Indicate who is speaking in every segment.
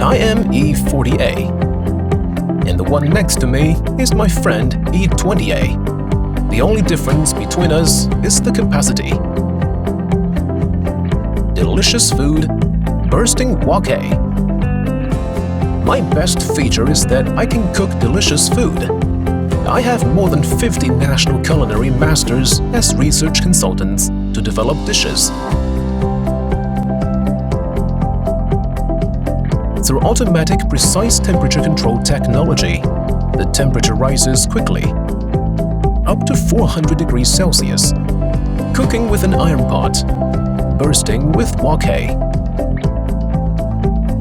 Speaker 1: I am E40A, and the one next to me is my friend E20A. The only difference between us is the capacity. Delicious food, bursting wok. My best feature is that I can cook delicious food. I have more than 50 national culinary masters as research consultants to develop dishes. Through automatic precise temperature control technology, the temperature rises quickly, up to 400 degrees Celsius, cooking with an iron pot, bursting with wok.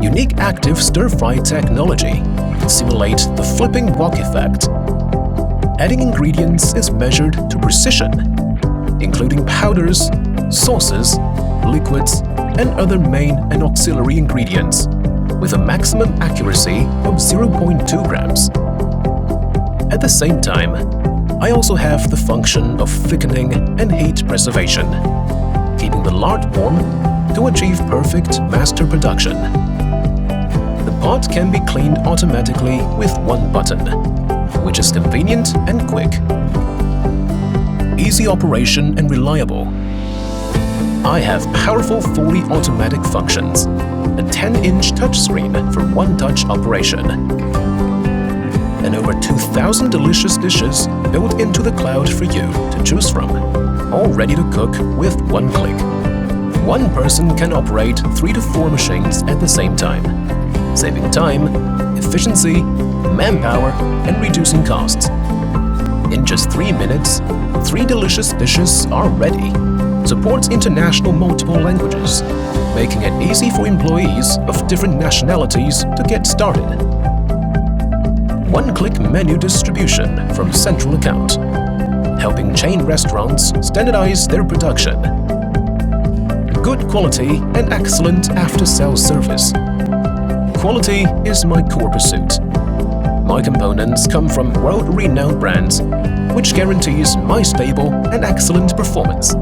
Speaker 1: Unique active stir-fry technology simulates the flipping wok effect. Adding ingredients is measured to precision, including powders, sauces, liquids, and other main and auxiliary ingredients, with a maximum accuracy of 0.2 grams. At the same time, I also have the function of thickening and heat preservation, keeping the lard warm to achieve perfect master production. The pot can be cleaned automatically with one button, which is convenient and quick. Easy operation and reliable. I have powerful fully automatic functions, a 10-inch touchscreen for one-touch operation, and over 2,000 delicious dishes built into the cloud for you to choose from, all ready to cook with one click. One person can operate 3 to 4 machines at the same time, saving time, efficiency, manpower, and reducing costs. In just 3 minutes, 3 delicious dishes are ready. Supports international multiple languages, making it easy for employees of different nationalities to get started. One-click menu distribution from central account, helping chain restaurants standardize their production. Good quality and excellent after-sales service. Quality is my core pursuit. My components come from world-renowned brands, which guarantees my stable and excellent performance,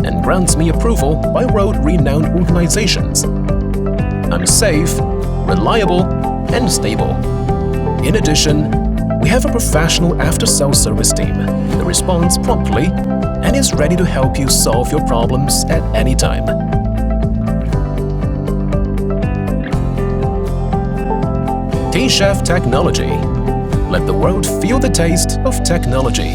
Speaker 1: and grants me approval by world-renowned organizations. I'm safe, reliable, and stable. In addition, we have a professional after-sales service team that responds promptly and is ready to help you solve your problems at any time. T-Chef Technology. Let the world feel the taste of technology.